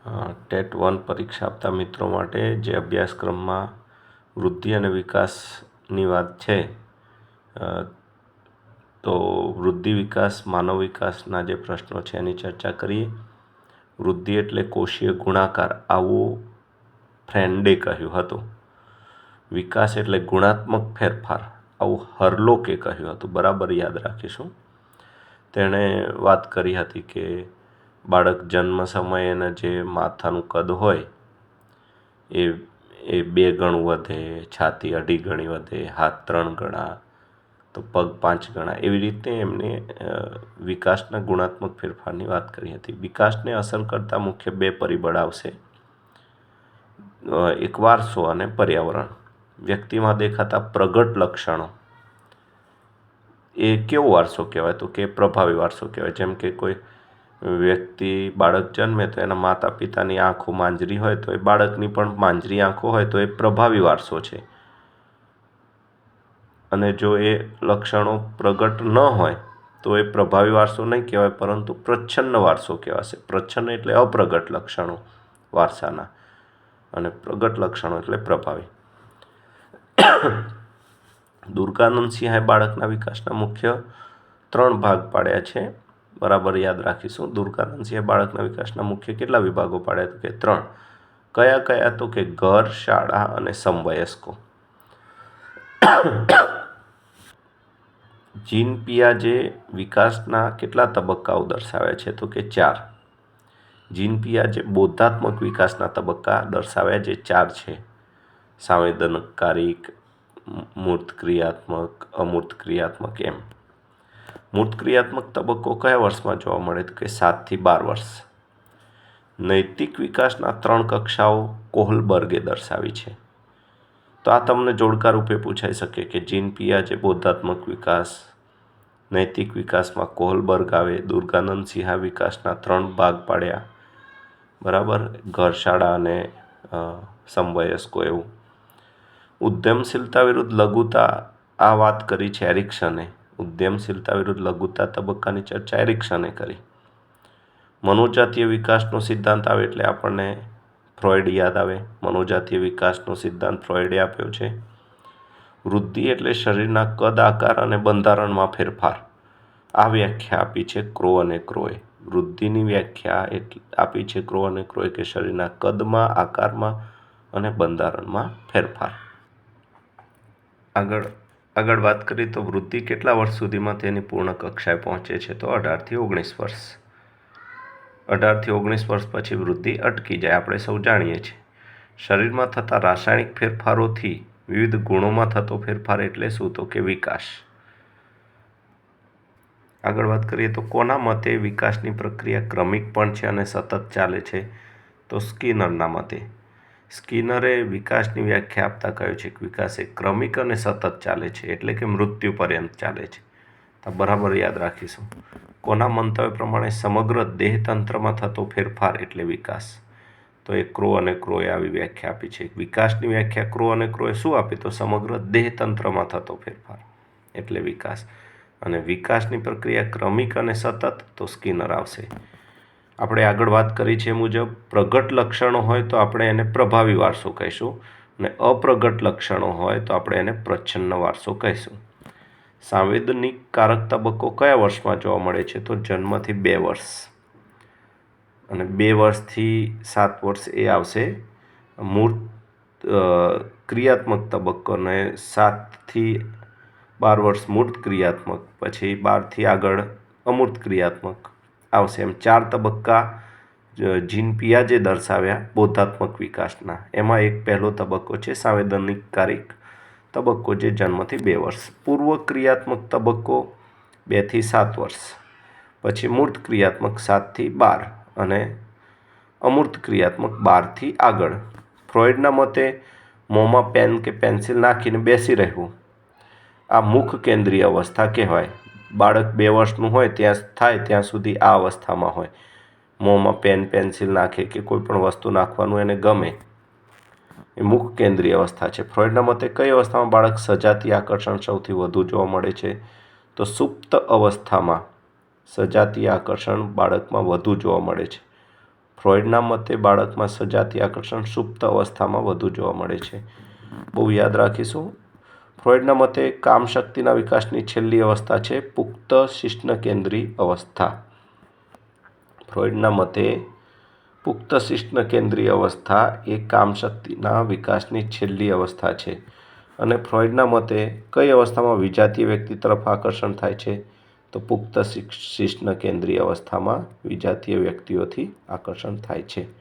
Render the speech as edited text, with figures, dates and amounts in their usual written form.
TET 1 પરીક્ષા આપતા મિત્રો માટે જે અભ્યાસક્રમમાં વૃદ્ધિ અને વિકાસની વાત છે, તો વૃદ્ધિ વિકાસ માનવ વિકાસના જે પ્રશ્નો છે એની ચર્ચા કરીએ. વૃદ્ધિ એટલે કોષીય ગુણાકાર, આવું ફ્રેન્ડે કહ્યું હતું. વિકાસ એટલે ગુણાત્મક ફેરફાર, આવું હરલોકે કહ્યું હતું. બરાબર યાદ રાખીશું. તેણે વાત કરી હતી કે બાળક જન્મ સમયે એના જે માથાનું કદ હોય એ 2 ગણું વધે, છાતી 2.5 ગણી વધે, હાથ 3 ગણા, તો પગ 5 ગણા. એવી રીતે એમને વિકાસના ગુણાત્મક ફેરફારની વાત કરી હતી. વિકાસને અસર કરતા મુખ્ય 2 પરિબળ આવશે, એક વારસો અને પર્યાવરણ. વ્યક્તિમાં દેખાતા પ્રગટ લક્ષણો એ કેવો વારસો કહેવાય? તો કે પ્રભાવી વારસો કહેવાય. જેમ કે કોઈ વ્યક્તિ બાળક જન્મે તો એના માતા પિતાની આંખો માંજરી હોય તો એ બાળકની પણ માંજરી આંખો હોય તો એ પ્રભાવી વારસો છે. અને જો એ લક્ષણો પ્રગટ ન હોય તો એ પ્રભાવી વારસો નહીં કહેવાય, પરંતુ પ્રચ્છન્ન વારસો કહેવાશે. પ્રચ્છન્ન એટલે અપ્રગટ લક્ષણો વારસાના, અને પ્રગટ લક્ષણો એટલે પ્રભાવી. દુર્ગાનંદ સિંહાએ બાળકના વિકાસના મુખ્ય 3 ભાગ પાડ્યા છે. બરાબર યાદ રાખીશું. દુર્ગાનંદ સિંહે બાળકના વિકાસના મુખ્ય કેટલા વિભાગો પાડ્યા? તો કે 3. કયા કયા? તો કે ઘર, શાળા અને સમવયસ્કો. જીન પિયાજે વિકાસના કેટલા તબક્કાઓ દર્શાવ્યા છે? તો કે 4. જીન પિયાજે બોધાત્મક વિકાસના તબક્કા દર્શાવ્યા, જે 4 છે: સંવેદનકારિક, મૂર્ત ક્રિયાત્મક, અમૂર્ત ક્રિયાત્મક, એમ. મૂર્ત ક્રિયાત્મક તબક્કો કયા વર્ષમાં જોવા મળે? તો કે 7 થી 12 વર્ષ. નૈતિક વિકાસના 3 કક્ષાઓ કોહલબર્ગે દર્શાવી છે. તો આ તમને જોડકા રૂપે પૂછાઈ શકે કે જીન પિયાજે બોધાત્મક વિકાસ, નૈતિક વિકાસમાં કોહલબર્ગ આવે, દુર્ગાનંદ સિંહા વિકાસના 3 ભાગ પાડ્યા, બરાબર, ઘર, શાળા અને સમવયસ્કો, એવું. ઉદ્યમશીલતા વિરુદ્ધ લઘુતા, આ વાત કરી છે એરિક્સને. ઉદ્યમશીલતા વિરુદ્ધ લઘુતા તબક્કાની ચર્ચા એરિક્સને કરી. મનોજાતીય વિકાસનો સિદ્ધાંત આવે એટલે આપણને ફ્રોઈડ યાદ આવે. મનોજાતીય વિકાસનો સિદ્ધાંત ફ્રોઈડે આપ્યો છે. વૃદ્ધિ એટલે શરીરના કદ, આકાર અને બંધારણમાં ફેરફાર. આ વ્યાખ્યા આપી છે ક્રો અને ક્રોએ. વૃદ્ધિની વ્યાખ્યા આપી છે ક્રો અને ક્રોએ કે શરીરના કદમાં, આકારમાં અને બંધારણમાં ફેરફાર. આગળ વાત કરીએ તો વૃદ્ધિ કેટલા વર્ષ સુધીમાં તેની પૂર્ણ કક્ષાએ પહોંચે છે? તો 18 થી 19 વર્ષ. 18 થી 19 વર્ષ પછી વૃદ્ધિ અટકી જાય, આપણે સૌ જાણીએ છીએ. શરીરમાં થતા રાસાયણિક ફેરફારોથી વિવિધ ગુણોમાં થતો ફેરફાર એટલે શું? તો કે વિકાસ. આગળ વાત કરીએ તો કોના મતે વિકાસની પ્રક્રિયા ક્રમિક પણ છે અને સતત ચાલે છે? તો સ્કિનરના મતે. સ્કિનરે વિકાસની વ્યાખ્યા આપતા કહ્યું છે કે વિકાસ એ ક્રમિક અને સતત ચાલે છે, એટલે કે મૃત્યુ પર્યંત ચાલે છે. તો બરાબર યાદ રાખીશું. કોના મંતવ્ય પ્રમાણે સમગ્ર દેહતંત્રમાં થતો ફેરફાર એટલે વિકાસ? તો એ ક્રો અને ક્રોએ આવી વ્યાખ્યા આપી છે. વિકાસની વ્યાખ્યા ક્રો અને ક્રોએ શું આપી? તો સમગ્ર દેહતંત્રમાં થતો ફેરફાર એટલે વિકાસ. અને વિકાસની પ્રક્રિયા ક્રમિક અને સતત, તો સ્કિનર આવશે. આપણે આગળ વાત કરી છે મુજબ પ્રગટ લક્ષણો હોય તો આપણે એને પ્રભાવી વારસો કહીશું, અને અપ્રગટ લક્ષણો હોય તો આપણે એને પ્રચ્છન્ન વારસો કહીશું. સાંવેદનિક કારક તબક્કો કયા વર્ષમાં જોવા મળે છે? તો જન્મથી 2 વર્ષ, અને 2 વર્ષથી 7 વર્ષ એ આવશે મૂર્ત ક્રિયાત્મક તબક્કો, અને 7 થી 12 વર્ષ મૂર્ત ક્રિયાત્મક, પછી 12 થી આગળ અમૂર્ત ક્રિયાત્મક આવશે. એમ 4 તબક્કા જીન પિયાજે દર્શાવ્યા બોધાત્મક વિકાસના. એમાં એક પહેલો તબક્કો છે સંવેદનકારિક તબક્કો, જે જન્મથી 2 વર્ષ. પૂર્વ ક્રિયાત્મક તબક્કો 2 થી 7 વર્ષ, પછી મૂર્ત ક્રિયાત્મક 7 થી 12, અને અમૂર્ત ક્રિયાત્મક 12 થી આગળ. ફ્રોઈડના મતે મોંમાં પેન કે પેન્સિલ નાખીને બેસી રહેવું, આ મુખ કેન્દ્રીય અવસ્થા કહેવાય. બાળક 2 વર્ષનું હોય ત્યાં સુધી આ અવસ્થામાં હોય. મોંમાં પેન, પેન્સિલ નાખે કે કોઈ પણ વસ્તુ નાખવાનું એને ગમે, એ મુખ કેન્દ્રીય અવસ્થા છે. ફ્રોઈડના મતે કઈ અવસ્થામાં બાળક સજાતીય આકર્ષણ સૌથી વધુ જોવા મળે છે? તો સુપ્ત અવસ્થામાં સજાતીય આકર્ષણ બાળકમાં વધુ જોવા મળે છે. ફ્રોઈડના મતે બાળકમાં સજાતીય આકર્ષણ સુપ્ત અવસ્થામાં વધુ જોવા મળે છે. બહુ યાદ રાખીશું. ફ્રોઈડના મતે કામશક્તિના વિકાસની છેલ્લી અવસ્થા છે પુખ્ત શિશ્ન-કેન્દ્રી અવસ્થા. ફ્રોઈડના મતે પુખ્ત શિશ્ન-કેન્દ્રી અવસ્થા એ કામશક્તિના વિકાસની છેલ્લી અવસ્થા છે. અને ફ્રોઈડના મતે કઈ અવસ્થામાં વિજાતીય વ્યક્તિ તરફ આકર્ષણ થાય છે? પુખ્ત શિશ્ન-કેન્દ્રી અવસ્થામાં વિજાતીય વ્યક્તિઓથી આકર્ષણ થાય છે.